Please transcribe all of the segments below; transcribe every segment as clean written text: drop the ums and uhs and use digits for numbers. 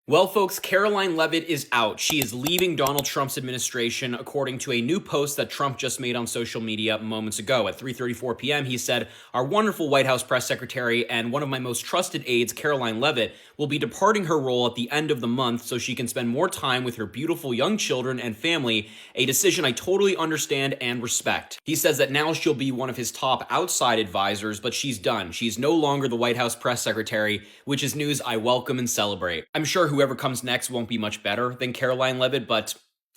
Well, folks, Karoline Leavitt is out. She is leaving Donald Trump's administration, according to a new post that Trump just made on social media moments ago. At 3:34 p.m., he said, "Our wonderful White House press secretary and one of my most trusted aides, Karoline Leavitt, will be departing her role at the end of the month so she can spend more time with her beautiful young children and family, a decision I totally understand and respect." He says that now she'll be one of his top outside advisors, but she's done. She's no longer the White House press secretary, which is news I welcome and celebrate. I'm sure whoever comes next won't be much better than Karoline Leavitt, but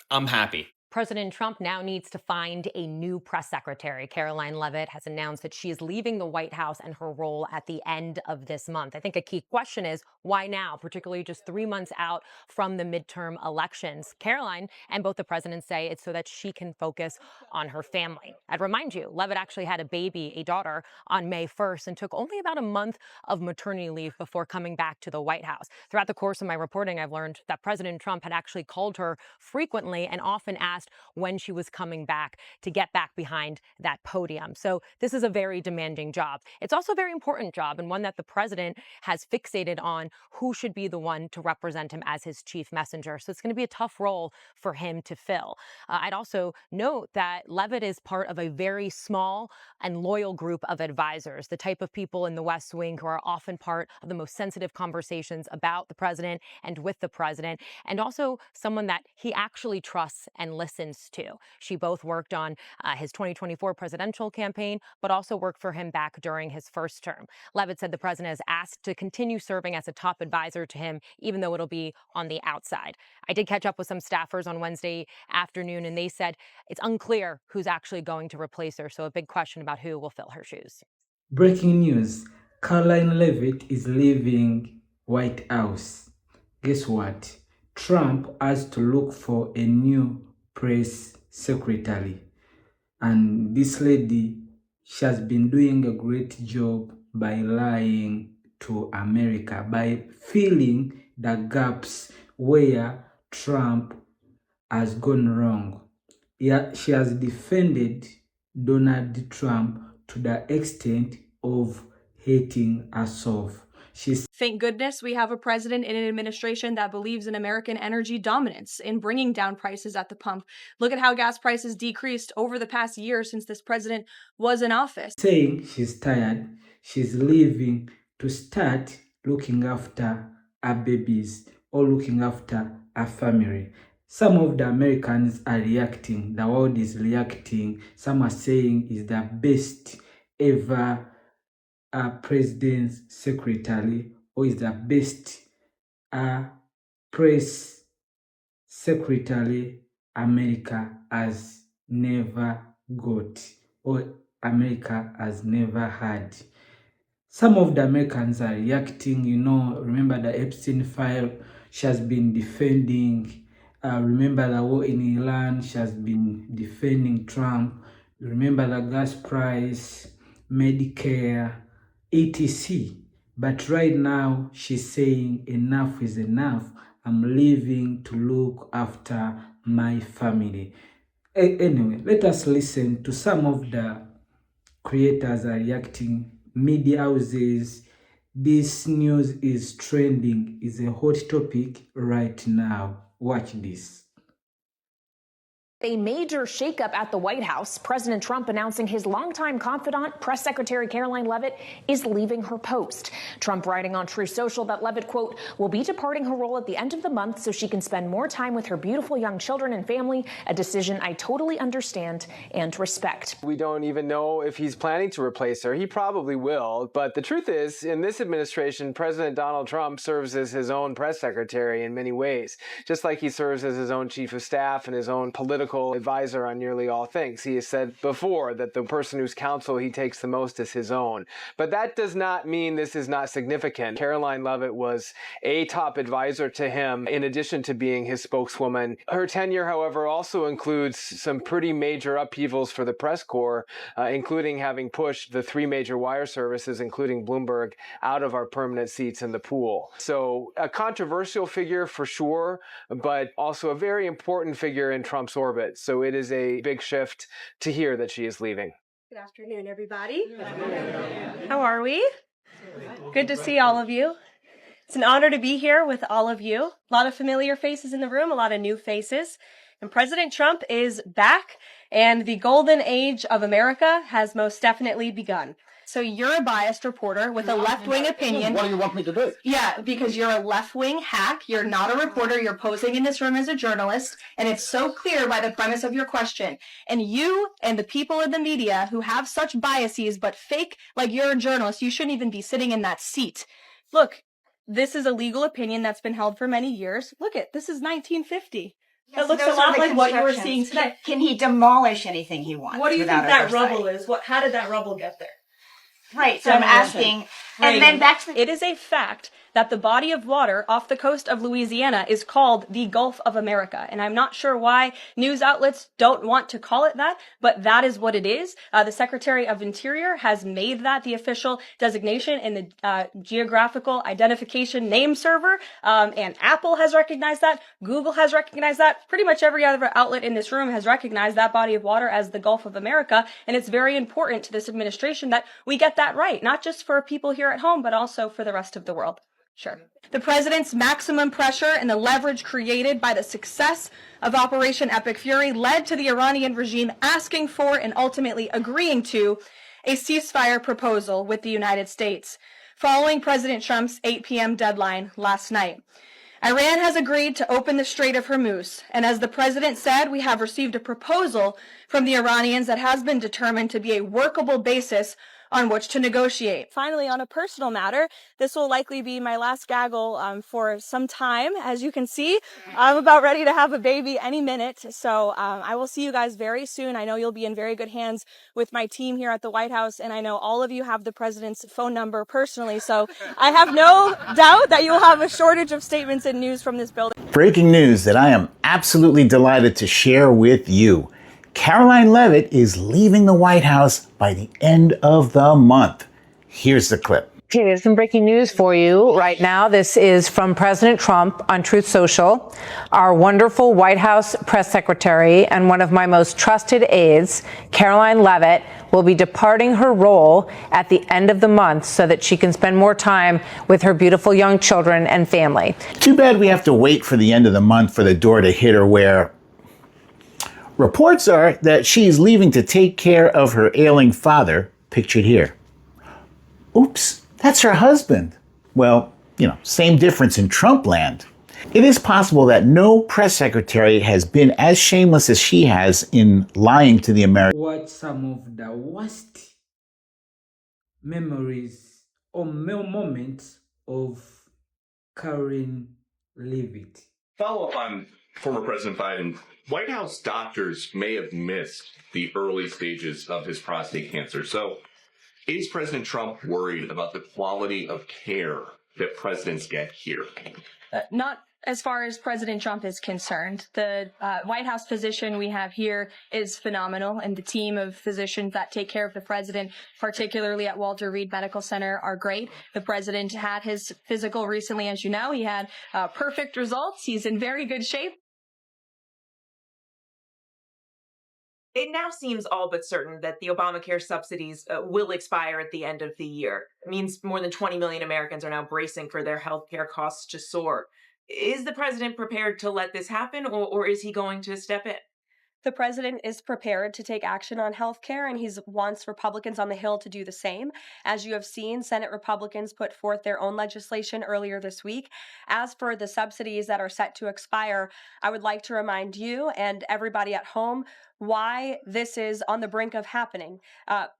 I'm happy. President Trump now needs to find a new press secretary. Karoline Leavitt has announced that she is leaving the White House and her role at the end of this month. I think a key question is why now, particularly just 3 months out from the midterm elections. Karoline and both the presidents say it's so that she can focus on her family. I'd remind you, Leavitt actually had a baby, a daughter, on May 1st and took only about a month of maternity leave before coming back to the White House. Throughout the course of my reporting, I've learned that President Trump had actually called her frequently and often asked when she was coming back to get back behind that podium. So this is a very demanding job. It's also a very important job and one that the president has fixated on who should be the one to represent him as his chief messenger. So it's going to be a tough role for him to fill. I'd also note that Leavitt is part of a very small and loyal group of advisors, the type of people in the West Wing who are often part of the most sensitive conversations about the president and with the president, and also someone that he actually trusts and listens to. She both worked on his 2024 presidential campaign, but also worked for him back during his first term. Leavitt said the president has asked to continue serving as a top advisor to him, even though it'll be on the outside. I did catch up with some staffers on Wednesday afternoon, and they said it's unclear who's actually going to replace her. So a big question about who will fill her shoes. Breaking news, Karoline Leavitt is leaving White House. Guess what? Trump has to look for a new press secretary. And this lady, she has been doing a great job by lying to America, by filling the gaps where Trump has gone wrong. Yeah, she has defended Donald Trump to the extent of hating herself. Thank goodness we have a president in an administration that believes in American energy dominance, in bringing down prices at the pump. Look at how gas prices decreased over the past year since this president was in office. Saying she's tired, she's leaving to start looking after her babies or looking after her family. Some of the Americans are reacting, the world is reacting. Some are saying is the best ever president's secretary, or is the best press secretary America has never got, or America has never had. Some of the Americans are reacting, remember the Epstein file, she has been defending. Remember the war in Iran, she has been defending Trump. Remember the gas price, Medicare, etc. But right now, she's saying enough is enough. I'm leaving to look after my family. Anyway, let us listen to some of the creators are reacting, media houses. This news is trending, is a hot topic right now. Watch this. A major shakeup at the White House. President Trump announcing his longtime confidant, Press Secretary Karoline Leavitt, is leaving her post. Trump writing on Truth Social that Leavitt, quote, will be departing her role at the end of the month so she can spend more time with her beautiful young children and family, a decision I totally understand and respect. We don't even know if he's planning to replace her. He probably will. But the truth is, in this administration, President Donald Trump serves as his own press secretary in many ways, just like he serves as his own chief of staff and his own political advisor on nearly all things. He has said before that the person whose counsel he takes the most is his own. But that does not mean this is not significant. Karoline Leavitt was a top advisor to him in addition to being his spokeswoman. Her tenure, however, also includes some pretty major upheavals for the press corps, including having pushed the 3 major wire services, including Bloomberg, out of our permanent seats in the pool. So a controversial figure for sure, but also a very important figure in Trump's orbit. So it is a big shift to hear that she is leaving. Good afternoon, everybody. How are we? Good to see all of you. It's an honor to be here with all of you. A lot of familiar faces in the room, a lot of new faces. And President Trump is back, and the golden age of America has most definitely begun. So you're a biased reporter with a left-wing opinion. What do you want me to do? Yeah, because you're a left-wing hack. You're not a reporter. You're posing in this room as a journalist, and it's so clear by the premise of your question. And you and the people in the media who have such biases but fake like you're a journalist, you shouldn't even be sitting in that seat. Look, this is a legal opinion that's been held for many years. Look this is 1950. Yes, it looks a lot like what you were seeing constructions. today. Can he demolish anything he wants? What do you think without that oversight? rubble is? How did that rubble get there? Right, so I'm asking, and then back to the... It is a fact that the body of water off the coast of Louisiana is called the Gulf of America. And I'm not sure why news outlets don't want to call it that, but that is what it is. The Secretary of Interior has made that the official designation in the geographical identification name server. And Apple has recognized that. Google has recognized that. Pretty much every other outlet in this room has recognized that body of water as the Gulf of America. And it's very important to this administration that we get that right, not just for people here at home, but also for the rest of the world. Sure. The president's maximum pressure and the leverage created by the success of Operation Epic Fury led to the Iranian regime asking for and ultimately agreeing to a ceasefire proposal with the United States, following President Trump's 8 p.m. deadline last night. Iran has agreed to open the Strait of Hormuz, and as the president said, we have received a proposal from the Iranians that has been determined to be a workable basis on which to negotiate. Finally, on a personal matter, this will likely be my last gaggle for some time. As you can see, I'm about ready to have a baby any minute. So I will see you guys very soon. I know you'll be in very good hands with my team here at the White House. And I know all of you have the president's phone number personally. So I have no doubt that you'll have a shortage of statements and news from this building. Breaking news that I am absolutely delighted to share with you. Karoline Leavitt is leaving the White House by the end of the month. Here's the clip. Okay, there's some breaking news for you right now. This is from President Trump on Truth Social. Our wonderful White House press secretary and one of my most trusted aides, Karoline Leavitt, will be departing her role at the end of the month so that she can spend more time with her beautiful young children and family. Too bad we have to wait for the end of the month for the door to hit her where reports are that she's leaving to take care of her ailing father, pictured here. Oops, that's her husband. Well, same difference in Trump land. It is possible that no press secretary has been as shameless as she has in lying to the American. What some of the worst memories or moments of Karoline Leavitt? Follow up on former President Biden. White House doctors may have missed the early stages of his prostate cancer. So is President Trump worried about the quality of care that presidents get here? Not as far as President Trump is concerned. The White House physician we have here is phenomenal, and the team of physicians that take care of the president, particularly at Walter Reed Medical Center, are great. The president had his physical recently, as you know. He had perfect results. He's in very good shape. It now seems all but certain that the Obamacare subsidies will expire at the end of the year. It means more than 20 million Americans are now bracing for their health care costs to soar. Is the president prepared to let this happen, or is he going to step in? The president is prepared to take action on health care, and he wants Republicans on the Hill to do the same. As you have seen, Senate Republicans put forth their own legislation earlier this week. As for the subsidies that are set to expire, I would like to remind you and everybody at home why this is on the brink of happening.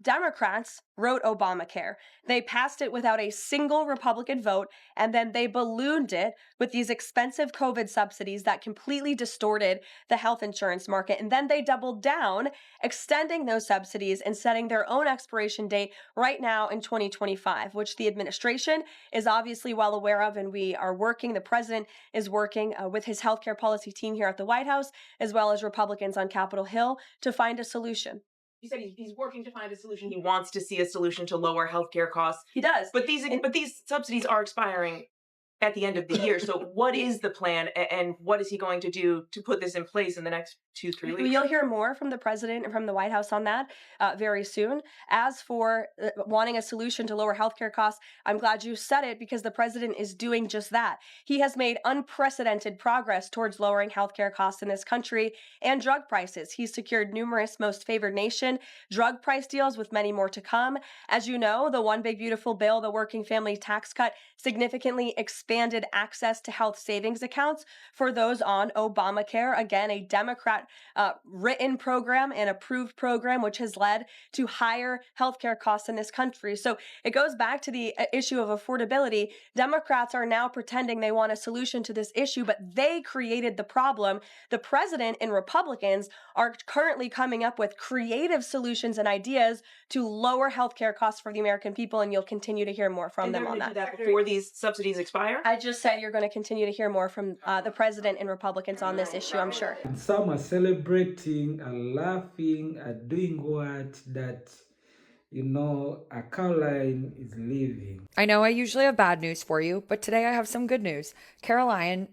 Democrats wrote Obamacare. They passed it without a single Republican vote, and then they ballooned it with these expensive COVID subsidies that completely distorted the health insurance market. And then they doubled down, extending those subsidies and setting their own expiration date right now in 2025, which the administration is obviously well aware of, and we are working. The president is working with his healthcare policy team here at the White House, as well as Republicans on Capitol Hill, to find a solution. You said he's working to find a solution. He wants to see a solution to lower healthcare costs. He does. But these subsidies are expiring at the end of the year. So what is the plan, and what is he going to do to put this in place in the next 2-3 weeks? You'll hear more from the president and from the White House on that very soon. As for wanting a solution to lower healthcare costs, I'm glad you said it, because the president is doing just that. He has made unprecedented progress towards lowering healthcare costs in this country and drug prices. He's secured numerous most favored nation drug price deals, with many more to come. As you know, the One Big Beautiful Bill, the working family tax cut, significantly expanded access to health savings accounts for those on Obamacare. Again, a Democrat written program and approved program, which has led to higher healthcare costs in this country. So it goes back to the issue of affordability. Democrats are now pretending they want a solution to this issue, but they created the problem. The president and Republicans are currently coming up with creative solutions and ideas to lower healthcare costs for the American people, and you'll continue to hear more from them on that. Do that before these subsidies expire? I just said you're going to continue to hear more from the president and Republicans on this issue, I'm sure. And some are celebrating, are laughing, are doing what that, Karoline is leaving. I know I usually have bad news for you, but today I have some good news. Karoline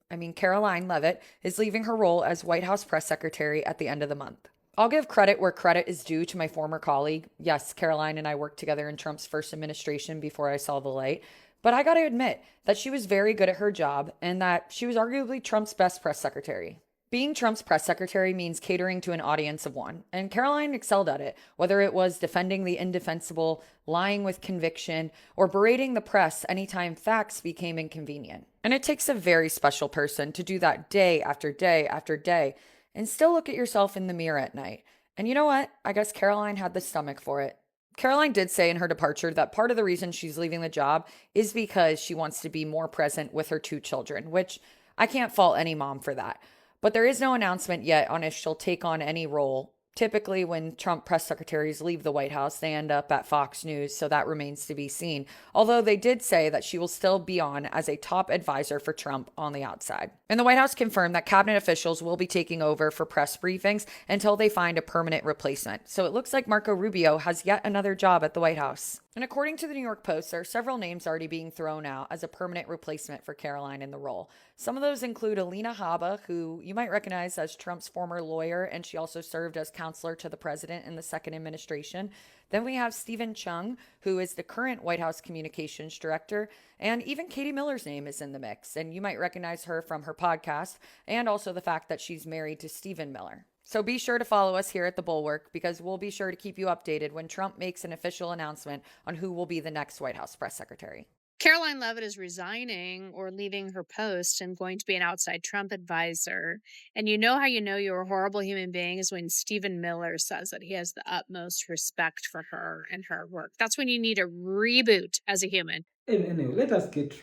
Leavitt is leaving her role as White House press secretary at the end of the month. I'll give credit where credit is due to my former colleague. Yes, Karoline and I worked together in Trump's first administration before I saw the light. But I gotta admit that she was very good at her job and that she was arguably Trump's best press secretary. Being Trump's press secretary means catering to an audience of one, and Karoline excelled at it, whether it was defending the indefensible, lying with conviction, or berating the press anytime facts became inconvenient. And it takes a very special person to do that day after day after day and still look at yourself in the mirror at night. And you know what? I guess Karoline had the stomach for it. Karoline did say in her departure that part of the reason she's leaving the job is because she wants to be more present with her 2 children, which I can't fault any mom for that. But there is no announcement yet on if she'll take on any role. Typically, when Trump press secretaries leave the White House, they end up at Fox News, so that remains to be seen. Although they did say that she will still be on as a top advisor for Trump on the outside. And the White House confirmed that cabinet officials will be taking over for press briefings until they find a permanent replacement. So it looks like Marco Rubio has yet another job at the White House. And according to the New York Post, there are several names already being thrown out as a permanent replacement for Karoline in the role. Some of those include Alina Habba, who you might recognize as Trump's former lawyer, and she also served as counselor to the president in the second administration. Then we have Stephen Chung, who is the current White House communications director, and even Katie Miller's name is in the mix, and you might recognize her from her podcast, and also the fact that she's married to Stephen Miller. So be sure to follow us here at The Bulwark, because we'll be sure to keep you updated when Trump makes an official announcement on who will be the next White House press secretary. Karoline Leavitt is resigning or leaving her post and going to be an outside Trump advisor. And you know how you know you're a horrible human being is when Stephen Miller says that he has the utmost respect for her and her work. That's when you need a reboot as a human. Anyway, let us get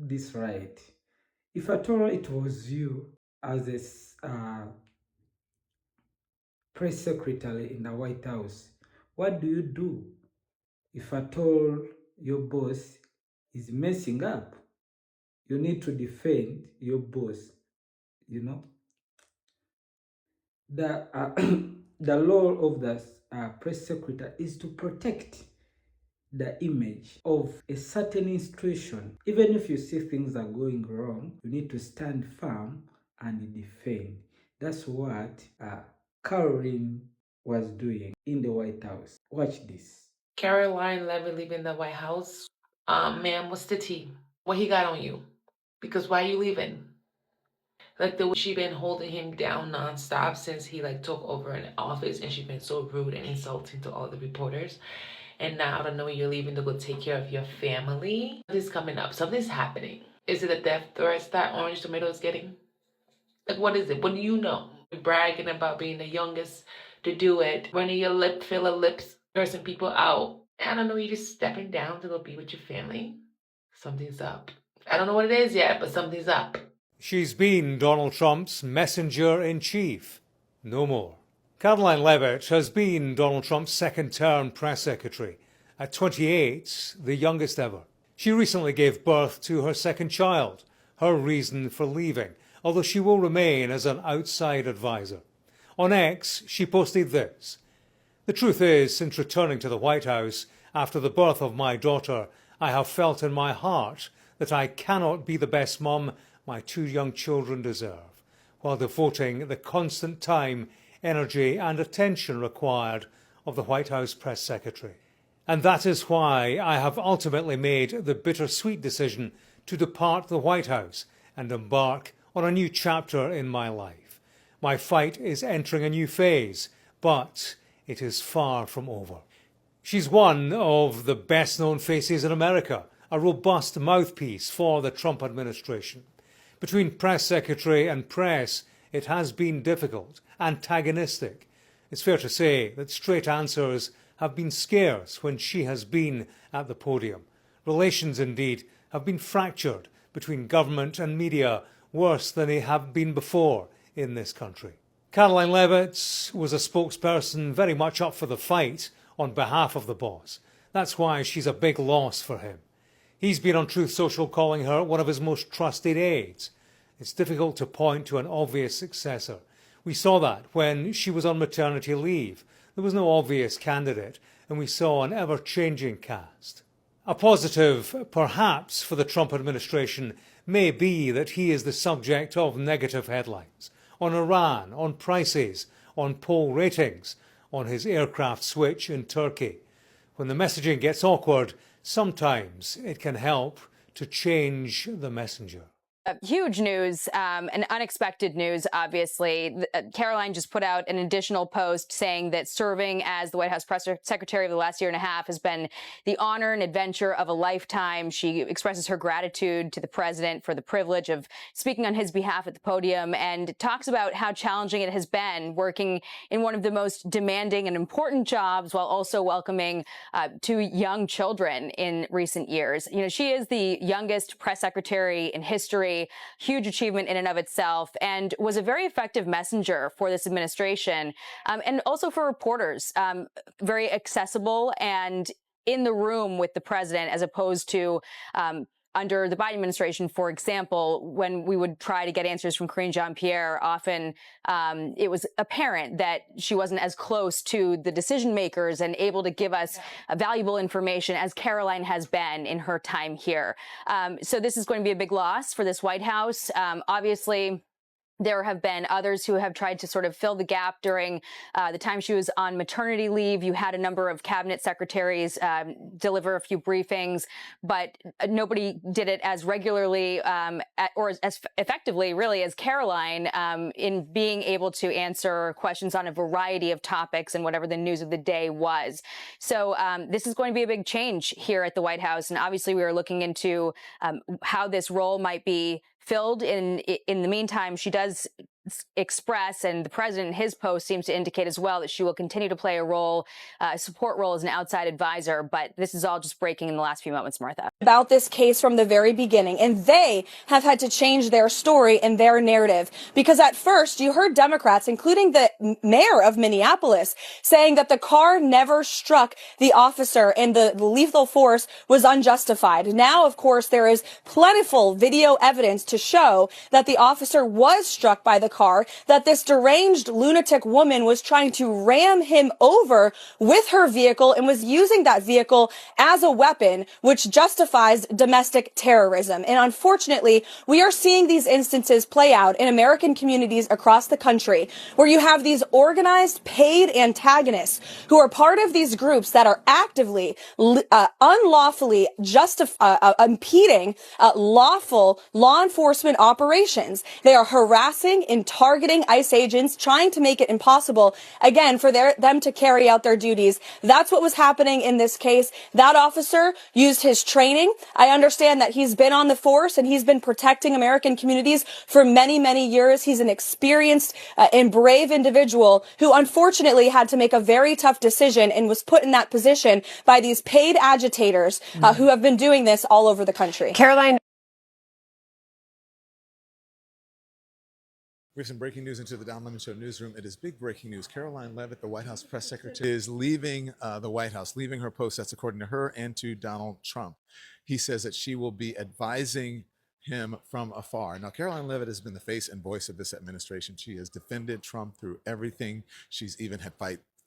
this right. If at all it was you as a press secretary in the White House, what do you do if at all your boss is messing up? You need to defend your boss, The the role of the press secretary is to protect the image of a certain institution. Even if you see things are going wrong, you need to stand firm and defend. That's what Karoline was doing in the White House. Watch this. Karoline Leavitt leaving the White House. Ma'am, what's the tea? What he got on you? Because why you leaving? Like the way she been holding him down nonstop since he took over in office, and she been so rude and insulting to all the reporters. And now out of nowhere you're leaving to go take care of your family. Something's coming up. Something's happening. Is it a death threat that Orange Tomato is getting? What is it? What do you know? You're bragging about being the youngest to do it, running your lip filler lips, cursing people out. I don't know, you're just stepping down to go be with your family. Something's up. I don't know what it is yet, but something's up. She's been Donald Trump's messenger-in-chief. No more. Karoline Leavitt has been Donald Trump's second-term press secretary. At 28, the youngest ever. She recently gave birth to her second child, her reason for leaving, although she will remain as an outside advisor. On X, she posted this. The truth is, since returning to the White House after the birth of my daughter, I have felt in my heart that I cannot be the best mum my 2 young children deserve, while devoting the constant time, energy and attention required of the White House press secretary. And that is why I have ultimately made the bittersweet decision to depart the White House and embark on a new chapter in my life. My fight is entering a new phase, but it is far from over. She's one of the best-known faces in America, a robust mouthpiece for the Trump administration. Between press secretary and press, it has been difficult, antagonistic. It's fair to say that straight answers have been scarce when she has been at the podium. Relations, indeed, have been fractured between government and media, worse than they have been before in this country. Karoline Leavitt was a spokesperson very much up for the fight on behalf of the boss. That's why she's a big loss for him. He's been on Truth Social calling her one of his most trusted aides. It's difficult to point to an obvious successor. We saw that when she was on maternity leave. There was no obvious candidate, and we saw an ever-changing cast. A positive, perhaps, for the Trump administration may be that he is the subject of negative headlines on Iran, on prices, on poll ratings, on his aircraft switch in Turkey. When the messaging gets awkward, sometimes it can help to change the messenger. Huge news and unexpected news, obviously. Karoline just put out an additional post saying that serving as the White House press secretary of the last year and a half has been the honor and adventure of a lifetime. She expresses her gratitude to the president for the privilege of speaking on his behalf at the podium and talks about how challenging it has been working in one of the most demanding and important jobs while also welcoming 2 young children in recent years. You know, she is the youngest press secretary in history. Huge achievement in and of itself, and was a very effective messenger for this administration and also for reporters. Very accessible and in the room with the president, as opposed to under the Biden administration, for example, when we would try to get answers from Karine Jean-Pierre, often it was apparent that she wasn't as close to the decision makers and able to give us valuable information as Karoline has been in her time here. So this is going to be a big loss for this White House. Obviously, there have been others who have tried to sort of fill the gap during the time she was on maternity leave. You had a number of cabinet secretaries deliver a few briefings, but nobody did it as regularly or as effectively, really, as Karoline in being able to answer questions on a variety of topics and whatever the news of the day was. So this is going to be a big change here at the White House. And obviously, we are looking into how this role might be filled. In the meantime, she does express, and the president in his post seems to indicate as well, that she will continue to play a role, a support role as an outside advisor. But this is all just breaking in the last few moments, Martha. About this case from the very beginning, and they have had to change their story and their narrative, because at first you heard Democrats, including the mayor of Minneapolis, saying that the car never struck the officer and the lethal force was unjustified. Now, of course, there is plentiful video evidence to show that the officer was struck by the car, that this deranged lunatic woman was trying to ram him over with her vehicle and was using that vehicle as a weapon, which justifies domestic terrorism. And unfortunately, we are seeing these instances play out in American communities across the country, where you have these organized, paid antagonists who are part of these groups that are actively, unlawfully impeding lawful law enforcement operations. They are harassing and targeting ICE agents, trying to make it impossible, again, for them to carry out their duties. That's what was happening in this case. That officer used his training. I understand that he's been on the force and he's been protecting American communities for many, many years. He's an experienced and brave individual who unfortunately had to make a very tough decision and was put in that position by these paid agitators who have been doing this all over the country. Karoline. We have some breaking news into the Don Lemon Show newsroom. It is big breaking news. Karoline Leavitt, the White House press secretary, is leaving the White House, leaving her post. That's according to her and to Donald Trump. He says that she will be advising him from afar. Now, Karoline Leavitt has been the face and voice of this administration. She has defended Trump through everything. She's even had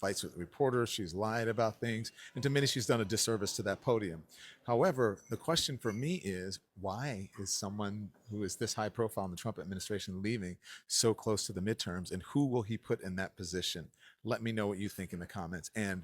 fights with reporters. She's lied about things. And to many, she's done a disservice to that podium. However, the question for me is, why is someone who is this high profile in the Trump administration leaving so close to the midterms? And who will he put in that position? Let me know what you think in the comments. And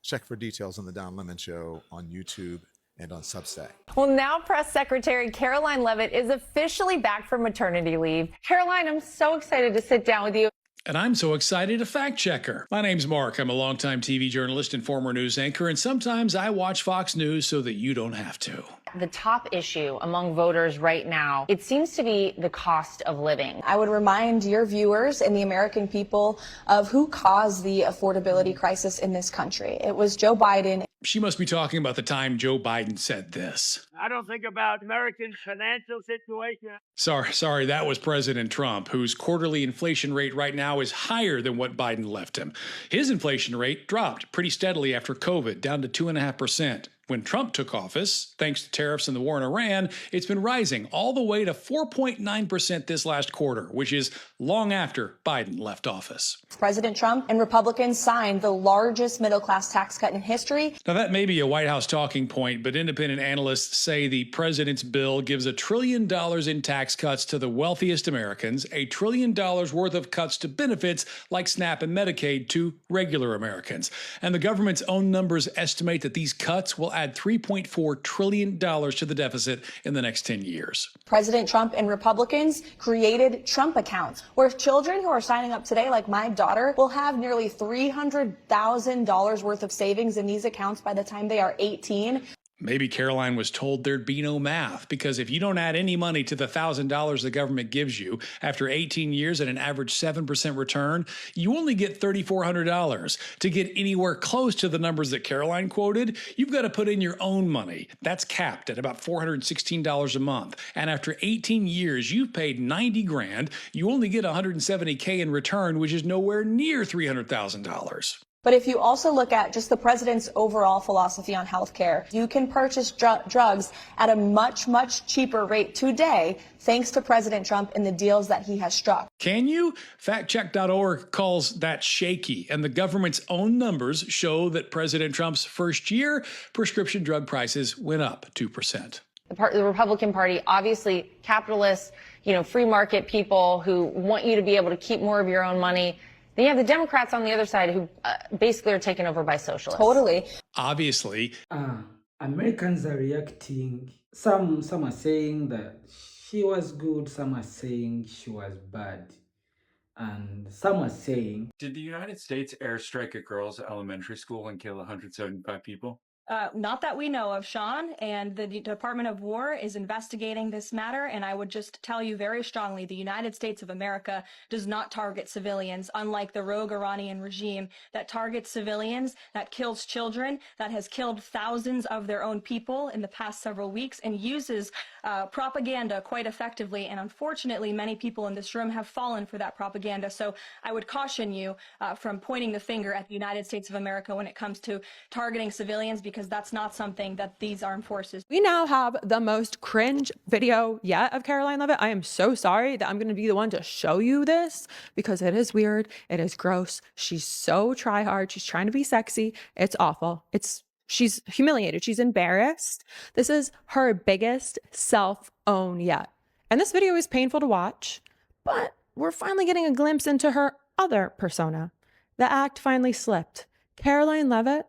check for details on The Don Lemon Show on YouTube and on Substack. Well, now Press Secretary Karoline Leavitt is officially back from maternity leave. Karoline, I'm so excited to sit down with you. And I'm so excited to fact check her. My name's Mark. I'm a longtime TV journalist and former news anchor, and sometimes I watch Fox News so that you don't have to. The top issue among voters right now, it seems to be the cost of living. I would remind your viewers and the American people of who caused the affordability crisis in this country. It was Joe Biden. She must be talking about the time Joe Biden said this. I don't think about Americans' financial situation. Sorry, that was President Trump, whose quarterly inflation rate right now is higher than what Biden left him. His inflation rate dropped pretty steadily after COVID, down to 2.5%. When Trump took office, thanks to tariffs and the war in Iran, it's been rising all the way to 4.9% this last quarter, which is long after Biden left office. President Trump and Republicans signed the largest middle-class tax cut in history. Now, that may be a White House talking point, but independent analysts say the president's bill gives $1 trillion in tax cuts to the wealthiest Americans, $1 trillion worth of cuts to benefits like SNAP and Medicaid to regular Americans. And the government's own numbers estimate that these cuts will add $3.4 trillion to the deficit in the next 10 years. President Trump and Republicans created Trump accounts, where children who are signing up today, like my daughter, will have nearly $300,000 worth of savings in these accounts by the time they are 18. Maybe Karoline was told there'd be no math, because if you don't add any money to the $1,000 the government gives you after 18 years at an average 7% return, you only get $3,400. To get anywhere close to the numbers that Karoline quoted, you've got to put in your own money. That's capped at about $416 a month. And after 18 years, you've paid $90,000. You only get $170K in return, which is nowhere near $300,000. But if you also look at just the president's overall philosophy on health care, you can purchase drugs at a much, much cheaper rate today, thanks to President Trump and the deals that he has struck. Can you? Factcheck.org calls that shaky, and the government's own numbers show that President Trump's first year, prescription drug prices went up 2%. The Republican Party, obviously capitalists, free market people who want you to be able to keep more of your own money. Then you have the Democrats on the other side who basically are taken over by socialists. Totally. Obviously. Americans are reacting. Some are saying that she was good. Some are saying she was bad. And some are saying... Did the United States airstrike a girls' elementary school and kill 175 people? Not that we know of, Sean, and the Department of War is investigating this matter, and I would just tell you very strongly, the United States of America does not target civilians, unlike the rogue Iranian regime that targets civilians, that kills children, that has killed thousands of their own people in the past several weeks, and uses propaganda quite effectively, and unfortunately, many people in this room have fallen for that propaganda, so I would caution you from pointing the finger at the United States of America when it comes to targeting civilians, because that's not something that these armed forces. We now have the most cringe video yet of Karoline Leavitt. I am so sorry that I'm going to be the one to show you this, because it is weird. It is gross. She's so try hard. She's trying to be sexy. It's awful. She's humiliated. She's embarrassed. This is her biggest self-own yet. And this video is painful to watch, but we're finally getting a glimpse into her other persona. The act finally slipped. Karoline Leavitt,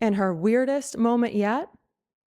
in her weirdest moment yet,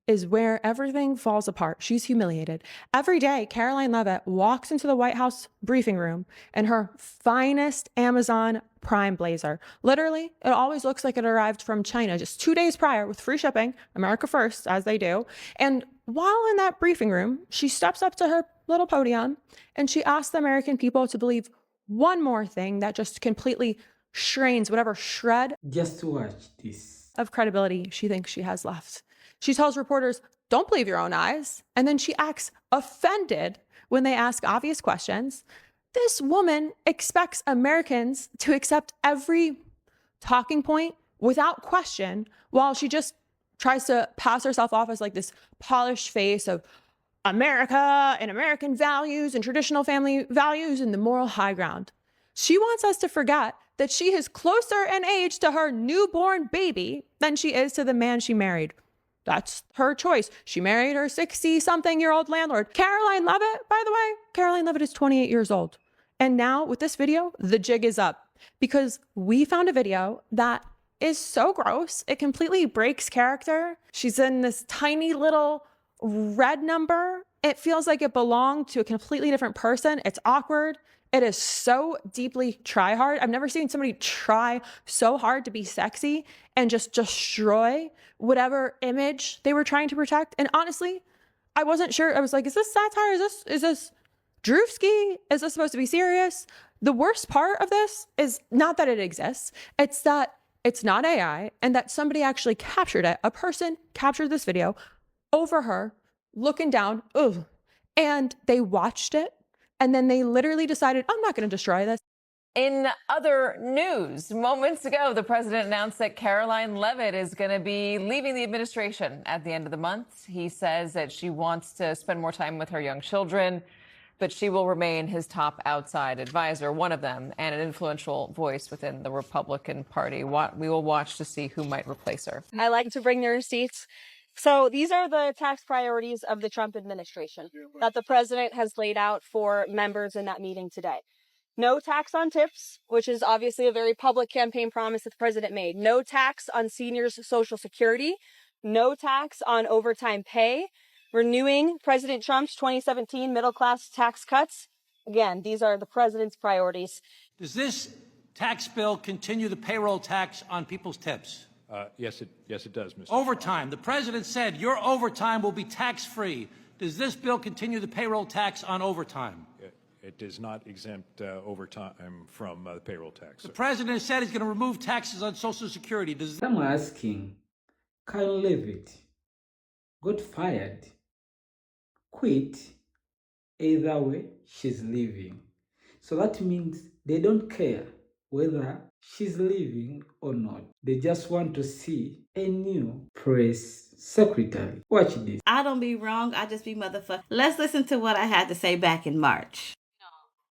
is where everything falls apart. She's humiliated. Every day, Karoline Leavitt walks into the White House briefing room in her finest Amazon Prime blazer. Literally, it always looks like it arrived from China just 2 days prior with free shipping, America first, as they do. And while in that briefing room, she steps up to her little podium and she asks the American people to believe one more thing that just completely strains whatever shred Just watch this. Of credibility she thinks she has left. She tells reporters, don't believe your own eyes. And then she acts offended when they ask obvious questions. This woman expects Americans to accept every talking point without question, while she just tries to pass herself off as like this polished face of America and American values and traditional family values and the moral high ground. She wants us to forget that she is closer in age to her newborn baby than she is to the man she married. That's her choice. She married her 60-something-year-old landlord. Karoline Leavitt, by the way, Karoline Leavitt is 28 years old. And now with this video, the jig is up because we found a video that is so gross. It completely breaks character. She's in this tiny little red number. It feels like it belonged to a completely different person. It's awkward. It is so deeply try hard. I've never seen somebody try so hard to be sexy and just destroy whatever image they were trying to protect. And honestly, I wasn't sure. I was like, is this satire? Is this Drewski? Is this supposed to be serious? The worst part of this is not that it exists. It's that it's not AI and that somebody actually captured it. A person captured this video over her looking down, and they watched it. And then they literally decided, I'm not going to destroy this. In other news, moments ago, the president announced that Karoline Leavitt is going to be leaving the administration at the end of the month. He says that she wants to spend more time with her young children, but she will remain his top outside advisor, one of them, and an influential voice within the Republican Party. We will watch to see who might replace her. I like to bring the receipts. So these are the tax priorities of the Trump administration that the president has laid out for members in that meeting today. No tax on tips, which is obviously a very public campaign promise that the president made. No tax on seniors' Social Security. No tax on overtime pay. Renewing President Trump's 2017 middle-class tax cuts. Again, these are the president's priorities. Does this tax bill continue the payroll tax on people's tips? Yes, it does, Mr. Overtime. The president said your overtime will be tax-free. Does this bill continue the payroll tax on overtime? It does not exempt overtime from the payroll tax. The president has said he's going to remove taxes on Social Security. Some are asking, Karoline Leavitt got fired, quit, either way, she's leaving. So that means they don't care whether she's leaving or not. They just want to see a new press secretary. Watch this. I don't be wrong, I just be motherfucker. Let's listen to what I had to say back in March.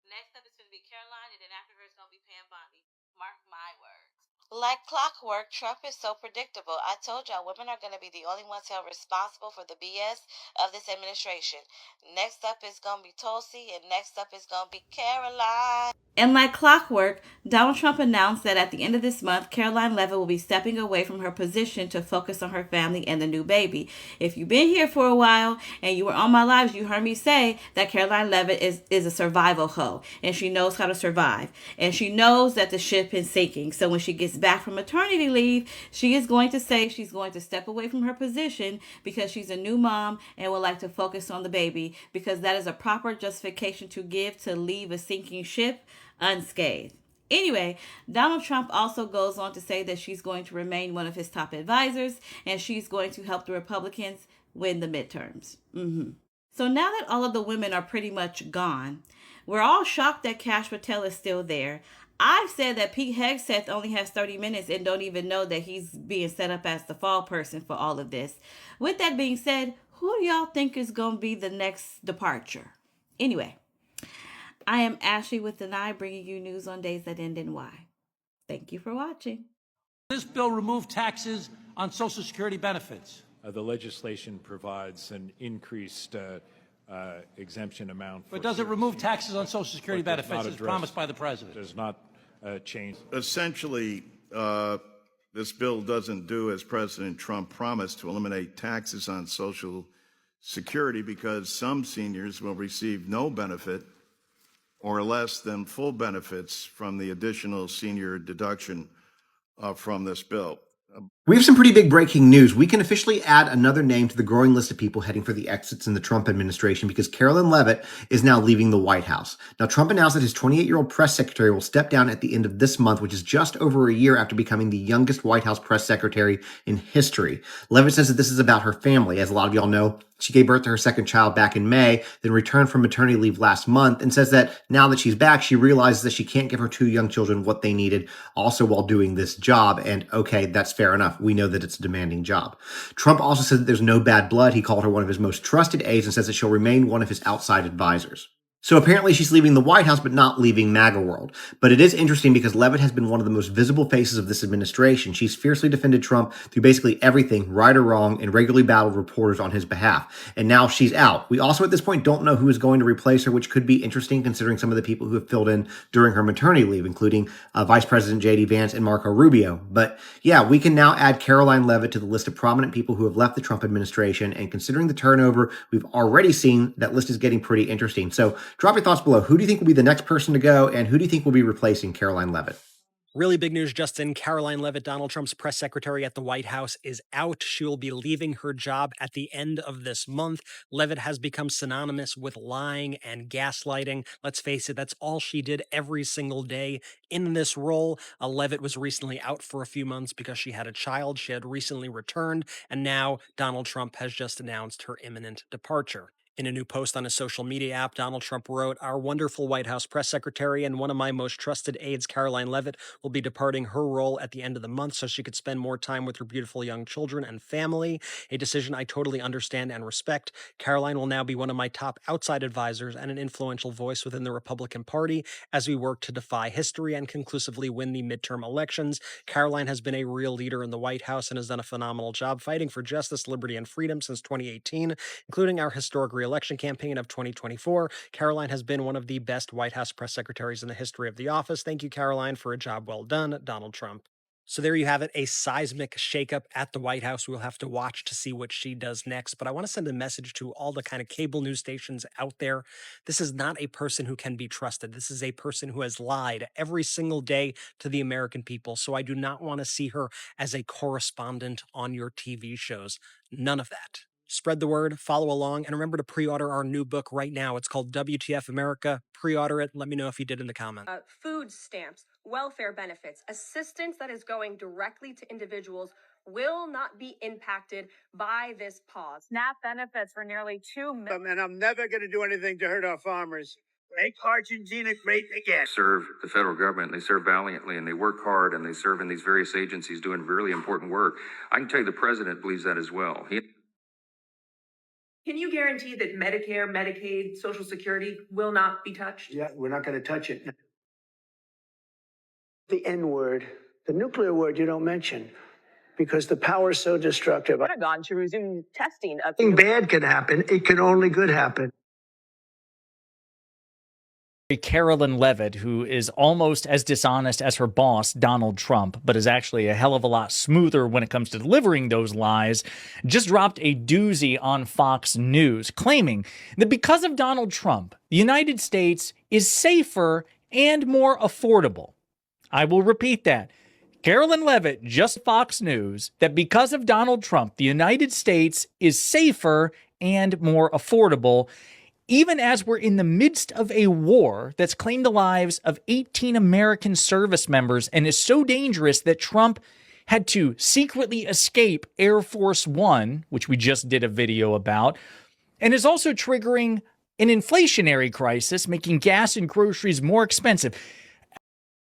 Next up is going to be Karoline, and then after her it's going to be Pam Bondi. Mark my words. Like clockwork, Trump is so predictable. I told y'all women are going to be the only ones held responsible for the BS of this administration. Next up is going to be Tulsi, and next up is going to be Karoline. And like clockwork, Donald Trump announced that at the end of this month, Karoline Leavitt will be stepping away from her position to focus on her family and the new baby. If you've been here for a while and you were on my lives, you heard me say that Karoline Leavitt is a survival hoe, and she knows how to survive. And she knows that the ship is sinking. So when she gets back from maternity leave, she is going to say she's going to step away from her position because she's a new mom and would like to focus on the baby, because that is a proper justification to give to leave a sinking ship unscathed. Anyway, Donald Trump also goes on to say that she's going to remain one of his top advisors and she's going to help the Republicans win the midterms. So now that all of the women are pretty much gone, we're all shocked that Kash Patel is still there. I've said that Pete Hegseth only has 30 minutes and don't even know that he's being set up as the fall person for all of this. With that being said, who do y'all think is going to be the next departure? Anyway, I am Ashley with Deny, bringing you news on days that end in Y. Thank you for watching. This bill remove taxes on Social Security benefits. The legislation provides an increased exemption amount. But does it remove taxes on Social Security benefits as promised by the president? Does not change. Essentially, this bill doesn't do as President Trump promised to eliminate taxes on Social Security, because some seniors will receive no benefit or less than full benefits from the additional senior deduction from this bill. We have some pretty big breaking news. We can officially add another name to the growing list of people heading for the exits in the Trump administration, because Karoline Leavitt is now leaving the White House. Now, Trump announced that his 28-year-old press secretary will step down at the end of this month, which is just over a year after becoming the youngest White House press secretary in history. Leavitt says that this is about her family. As a lot of y'all know, she gave birth to her second child back in May, then returned from maternity leave last month, and says that now that she's back, she realizes that she can't give her two young children what they needed, also while doing this job. And okay, that's fair enough. We know that it's a demanding job. Trump also said that there's no bad blood. He called her one of his most trusted aides and says that she'll remain one of his outside advisors. So apparently she's leaving the White House, but not leaving MAGA world. But it is interesting because Leavitt has been one of the most visible faces of this administration. She's fiercely defended Trump through basically everything, right or wrong, and regularly battled reporters on his behalf. And now she's out. We also at this point don't know who is going to replace her, which could be interesting considering some of the people who have filled in during her maternity leave, including Vice President J.D. Vance and Marco Rubio. But yeah, we can now add Karoline Leavitt to the list of prominent people who have left the Trump administration. And considering the turnover we've already seen, that list is getting pretty interesting. So drop your thoughts below. Who do you think will be the next person to go, and who do you think will be replacing Karoline Leavitt? Really big news, Justin. Karoline Leavitt, Donald Trump's press secretary at the White House, is out. She will be leaving her job at the end of this month. Leavitt has become synonymous with lying and gaslighting. Let's face it, that's all she did every single day in this role. Leavitt was recently out for a few months because she had a child. She had recently returned, and now Donald Trump has just announced her imminent departure. In a new post on his social media app, Donald Trump wrote, "Our wonderful White House press secretary and one of my most trusted aides, Karoline Leavitt, will be departing her role at the end of the month so she could spend more time with her beautiful young children and family, a decision I totally understand and respect. Karoline will now be one of my top outside advisors and an influential voice within the Republican Party as we work to defy history and conclusively win the midterm elections. Karoline has been a real leader in the White House and has done a phenomenal job fighting for justice, liberty, and freedom since 2018, including our historic re-election campaign of 2024. Karoline has been one of the best White House press secretaries in the history of the office. Thank you, Karoline, for a job well done, Donald Trump." So there you have it, a seismic shakeup at the White House. We'll have to watch to see what she does next. But I want to send a message to all the kind of cable news stations out there. This is not a person who can be trusted. This is a person who has lied every single day to the American people. So I do not want to see her as a correspondent on your TV shows. None of that. Spread the word, follow along, and remember to pre-order our new book right now. It's called WTF America. Pre-order it. Let me know if you did in the comments. Food stamps, welfare benefits, assistance that is going directly to individuals will not be impacted by this pause. SNAP benefits for nearly 2 million. And I'm never going to do anything to hurt our farmers. Make Argentina great again. Serve the federal government, they serve valiantly, and they work hard, and they serve in these various agencies doing really important work. I can tell you the president believes that as well. Can you guarantee that Medicare, Medicaid, Social Security will not be touched? Yeah, we're not going to touch it. The N word, the nuclear word you don't mention, because the power is so destructive. Pentagon to resume testing of Nothing bad can happen. It can only good happen. Karoline Leavitt, who is almost as dishonest as her boss, Donald Trump, but is actually a hell of a lot smoother when it comes to delivering those lies, just dropped a doozy on Fox News, claiming that because of Donald Trump, the United States is safer and more affordable. I will repeat that. Karoline Leavitt just Fox News that because of Donald Trump, the United States is safer and more affordable, even as we're in the midst of a war that's claimed the lives of 18 American service members and is so dangerous that Trump had to secretly escape Air Force One, which we just did a video about, and is also triggering an inflationary crisis, making gas and groceries more expensive.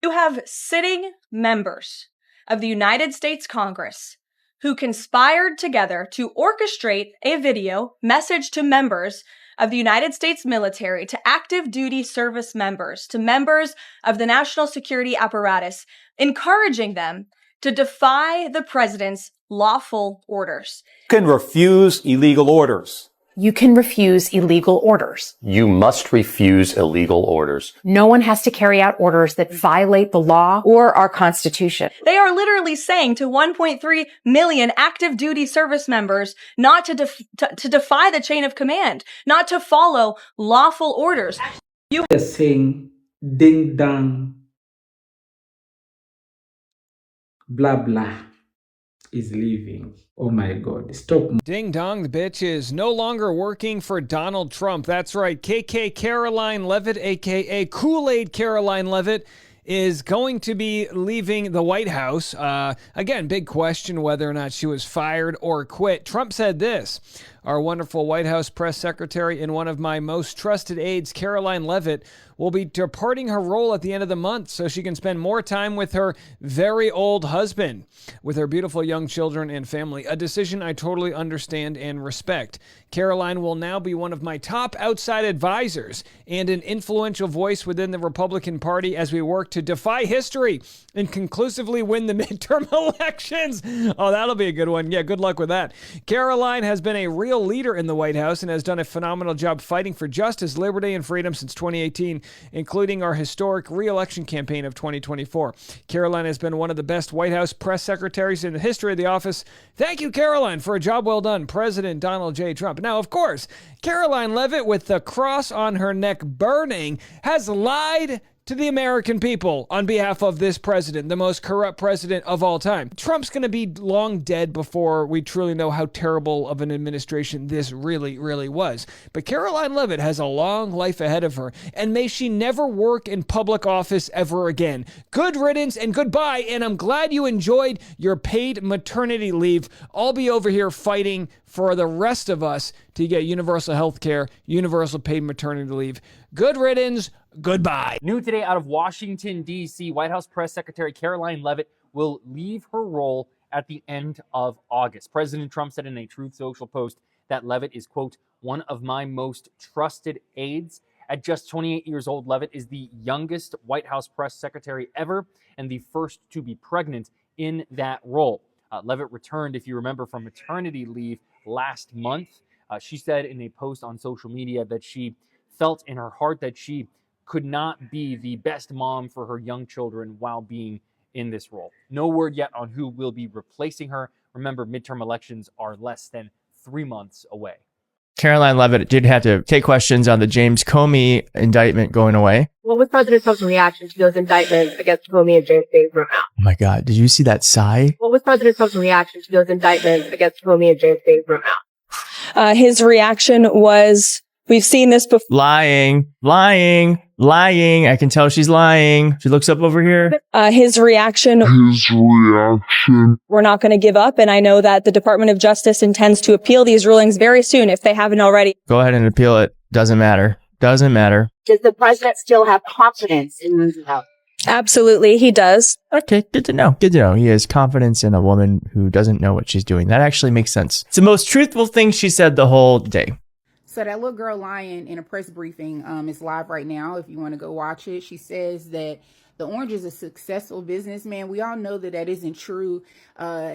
You have sitting members of the United States Congress who conspired together to orchestrate a video message to members of the United States military, to active duty service members, to members of the national security apparatus, encouraging them to defy the president's lawful orders. You can refuse illegal orders. You can refuse illegal orders. You must refuse illegal orders. No one has to carry out orders that violate the law or our Constitution. They are literally saying to 1.3 million active duty service members not to defy the chain of command, not to follow lawful orders. They're saying ding dong, blah blah is leaving. Oh my God, stop. Ding dong, the bitch is no longer working for Donald Trump. That's right. KK Karoline Leavitt, aka Kool-Aid Karoline Leavitt, is going to be leaving the White House. Again, big question whether or not she was fired or quit. Trump said this: our wonderful White House press secretary and one of my most trusted aides, Karoline Leavitt, will be departing her role at the end of the month so she can spend more time with her very old husband, with her beautiful young children and family, a decision I totally understand and respect. Karoline will now be one of my top outside advisors and an influential voice within the Republican Party as we work to defy history and conclusively win the midterm elections. Oh, that'll be a good one. Yeah, good luck with that. Karoline has been a real leader in the White House and has done a phenomenal job fighting for justice, liberty, and freedom since 2018, including our historic re-election campaign of 2024. Karoline has been one of the best White House press secretaries in the history of the office. Thank you, Karoline, for a job well done, President Donald J. Trump. Now, of course, Karoline Leavitt, with the cross on her neck burning, has lied to the American people on behalf of this president, the most corrupt president of all time. Trump's going to be long dead before we truly know how terrible of an administration this really, really was. But Karoline Leavitt has a long life ahead of her, and may she never work in public office ever again. Good riddance and goodbye, and I'm glad you enjoyed your paid maternity leave. I'll be over here fighting for the rest of us to get universal health care, universal paid maternity leave. Good riddance. Goodbye. New today out of Washington, D.C., White House Press Secretary Karoline Leavitt will leave her role at the end of August. President Trump said in a Truth Social post that Leavitt is, quote, one of my most trusted aides. At just 28 years old, Leavitt is the youngest White House press secretary ever and the first to be pregnant in that role. Leavitt returned, if you remember, from maternity leave last month. She said in a post on social media that she felt in her heart that she could not be the best mom for her young children while being in this role. No word yet on who will be replacing her. Remember, midterm elections are less than 3 months away. Karoline Leavitt did have to take questions on the James Comey indictment going away. What was President Trump's reaction to those indictments against Comey and James being thrown out? Oh my God, did you see that sigh? What was President Trump's reaction to those indictments against Comey and James being thrown out? His reaction was, we've seen this before. Lying. I can tell she's lying. She looks up over here. His reaction, we're not going to give up. And I know that the Department of Justice intends to appeal these rulings very soon if they haven't already. Go ahead and appeal it. Doesn't matter. Does the president still have confidence in mental health? Absolutely, he does. Okay, good to know. He has confidence in a woman who doesn't know what she's doing. That actually makes sense. It's the most truthful thing she said the whole day. So that little girl lying in a press briefing is live right now if you want to go watch it. She says that the Orange is a successful businessman. We all know that that isn't true.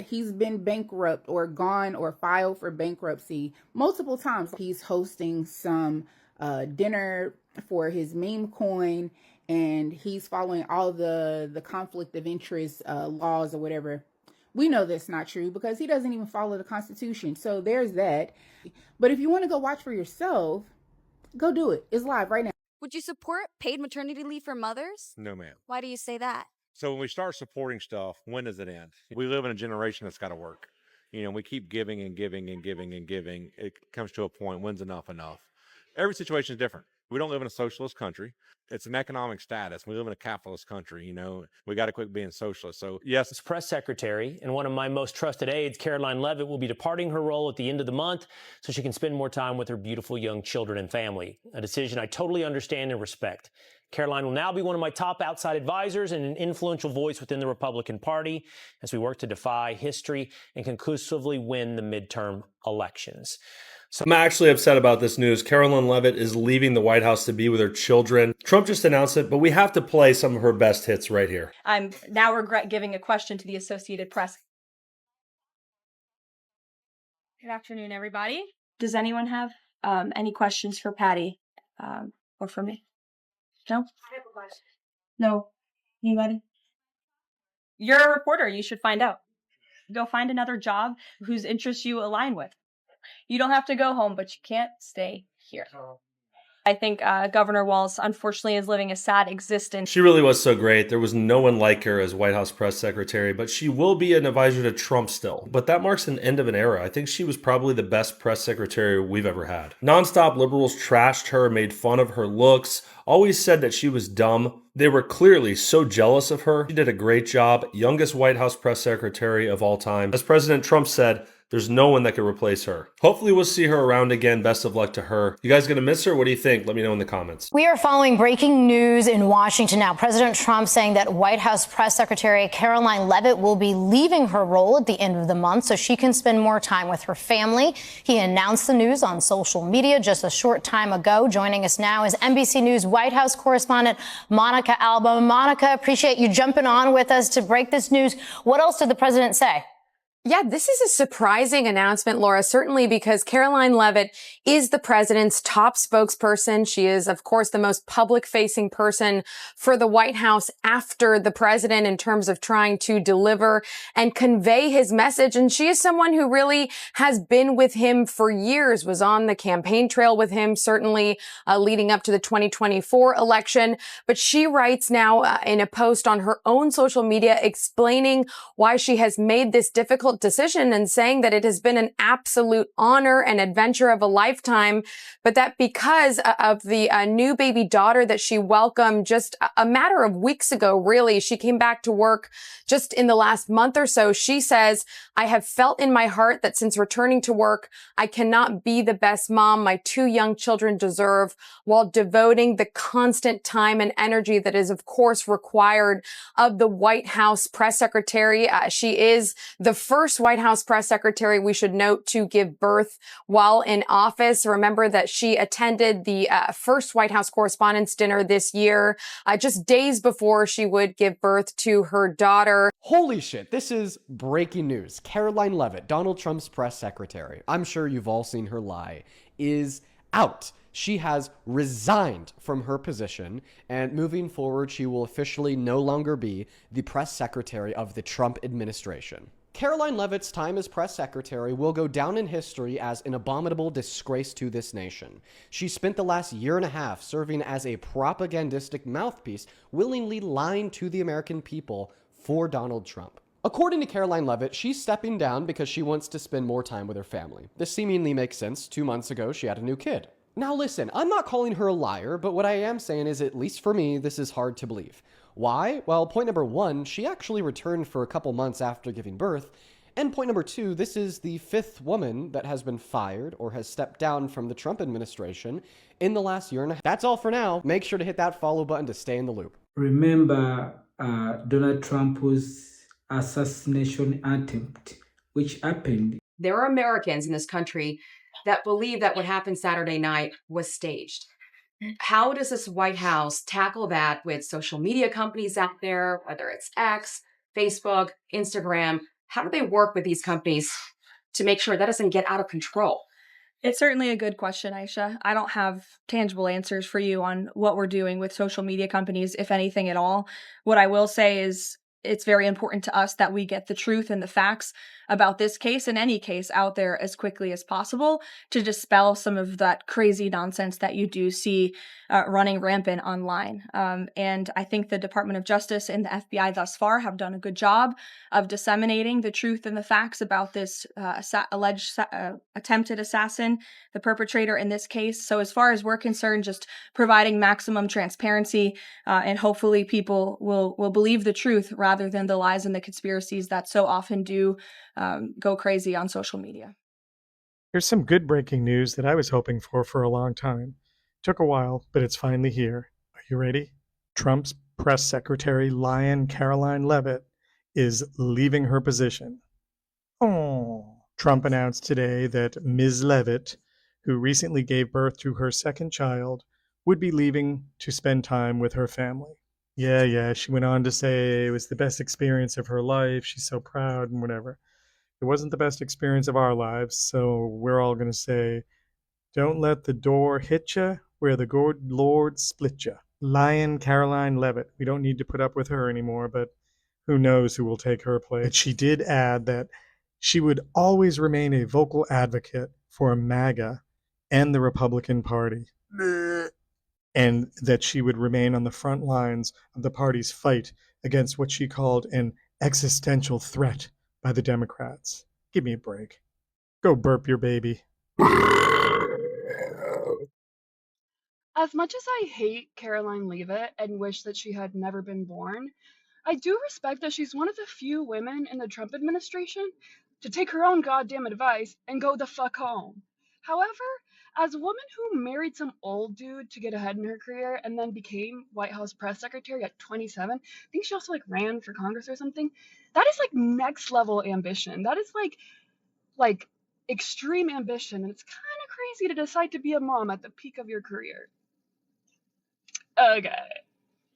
He's been bankrupt or gone or filed for bankruptcy multiple times. He's hosting some dinner for his meme coin, and he's following all the conflict of interest laws or whatever. We know that's not true because he doesn't even follow the Constitution. So there's that. But if you want to go watch for yourself, go do it. It's live right now. Would you support paid maternity leave for mothers? No, ma'am. Why do you say that? So when we start supporting stuff, when does it end? We live in a generation that's got to work. You know, we keep giving and giving and giving and giving. It comes to a point, when's enough? Every situation is different. We don't live in a socialist country. It's an economic status. We live in a capitalist country. You know, we got to quit being socialist. So yes. As press secretary and one of my most trusted aides, Karoline Leavitt, will be departing her role at the end of the month so she can spend more time with her beautiful young children and family, a decision I totally understand and respect. Karoline will now be one of my top outside advisors and an influential voice within the Republican Party as we work to defy history and conclusively win the midterm elections. So I'm actually upset about this news. Karoline Leavitt is leaving the White House to be with her children. Trump just announced it, but we have to play some of her best hits right here. I'm now regret giving a question to the Associated Press. Good afternoon, everybody. Does anyone have any questions for Patty or for me? No? I have a question. No. Anybody? You're a reporter. You should find out. Go find another job whose interests you align with. You don't have to go home, but you can't stay here. I think Governor Walz, unfortunately, is living a sad existence. She really was so great. There was no one like her as White House press secretary, but she will be an advisor to Trump still. But that marks an end of an era. I think she was probably the best press secretary we've ever had. Nonstop liberals trashed her, made fun of her looks, always said that she was dumb. They were clearly so jealous of her. She did a great job. Youngest White House press secretary of all time. As President Trump said, There's no one that can replace her. Hopefully we'll see her around again. Best of luck to her. You guys gonna miss her? What do you think? Let me know in the comments. We are following breaking news in Washington now. President Trump saying that White House Press Secretary Karoline Leavitt will be leaving her role at the end of the month so she can spend more time with her family. He announced the news on social media just a short time ago. Joining us now is NBC News White House correspondent Monica Alba. Monica, appreciate you jumping on with us to break this news. What else did the president say? Yeah, this is a surprising announcement, Laura, certainly because Karoline Leavitt is the president's top spokesperson. She is, of course, the most public-facing person for the White House after the president in terms of trying to deliver and convey his message. And she is someone who really has been with him for years, was on the campaign trail with him, certainly leading up to the 2024 election. But she writes now in a post on her own social media explaining why she has made this difficult decision and saying that it has been an absolute honor and adventure of a lifetime, but that because of the new baby daughter that she welcomed just a matter of weeks ago, really, she came back to work just in the last month or so. She says, I have felt in my heart that since returning to work, I cannot be the best mom my two young children deserve while devoting the constant time and energy that is, of course, required of the White House press secretary. She is the first White House press secretary, we should note, to give birth while in office. Remember that she attended the first White House Correspondents' Dinner this year, just days before she would give birth to her daughter. Holy shit, this is breaking news. Karoline Leavitt, Donald Trump's press secretary, I'm sure you've all seen her lie, is out. She has resigned from her position, and moving forward, she will officially no longer be the press secretary of the Trump administration. Karoline Leavitt's time as press secretary will go down in history as an abominable disgrace to this nation. She spent the last year and a half serving as a propagandistic mouthpiece, willingly lying to the American people for Donald Trump. According to Karoline Leavitt, she's stepping down because she wants to spend more time with her family. This seemingly makes sense. 2 months ago, she had a new kid. Now listen, I'm not calling her a liar, but what I am saying is, at least for me, this is hard to believe. Why? Well, point number one, she actually returned for a couple months after giving birth. And point number two, this is the 5th woman that has been fired or has stepped down from the Trump administration in the last year and a half. That's all for now. Make sure to hit that follow button to stay in the loop. Remember Donald Trump's assassination attempt, which happened. There are Americans in this country that believe that what happened Saturday night was staged. How does this White House tackle that with social media companies out there, whether it's X, Facebook, Instagram? How do they work with these companies to make sure that doesn't get out of control? It's certainly a good question, Aisha. I don't have tangible answers for you on what we're doing with social media companies, if anything at all. What I will say is it's very important to us that we get the truth and the facts about this case and any case out there as quickly as possible to dispel some of that crazy nonsense that you do see running rampant online. And I think the Department of Justice and the FBI thus far have done a good job of disseminating the truth and the facts about this alleged attempted assassin, the perpetrator in this case. So as far as we're concerned, just providing maximum transparency and hopefully people will believe the truth rather than the lies and the conspiracies that so often do go crazy on social media. Here's some good breaking news that I was hoping for a long time. Took a while, but it's finally here. Are you ready? Trump's press secretary, Karoline Leavitt, is leaving her position. Oh. Trump announced today that Ms. Leavitt, who recently gave birth to her second child, would be leaving to spend time with her family. Yeah, she went on to say it was the best experience of her life. She's so proud and whatever. It wasn't the best experience of our lives, so we're all going to say, don't let the door hit ya where the good Lord split ya. Karoline Leavitt. We don't need to put up with her anymore, but who knows who will take her place. But she did add that she would always remain a vocal advocate for MAGA and the Republican Party. And that she would remain on the front lines of the party's fight against what she called an existential threat by the Democrats. Give me a break. Go burp your baby. As much as I hate Karoline Leavitt and wish that she had never been born, I do respect that she's one of the few women in the Trump administration to take her own goddamn advice and go the fuck home. However, as a woman who married some old dude to get ahead in her career and then became White House press secretary at 27, I think she also like ran for Congress or something. That is like next level ambition. That is like extreme ambition, and it's kind of crazy to decide to be a mom at the peak of your career. Okay,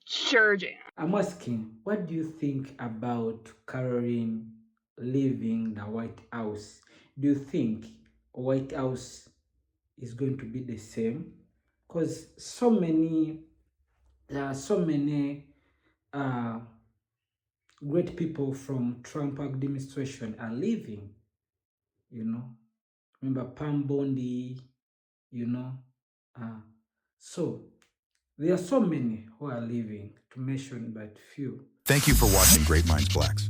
sure, Jan. I'm asking, what do you think about Caroline leaving the White House? Do you think White House is going to be the same? Because there are so many great people from Trump administration are leaving. Remember Pam Bondi, so there are so many who are leaving, to mention but few. Thank you for watching Great Minds Blacks.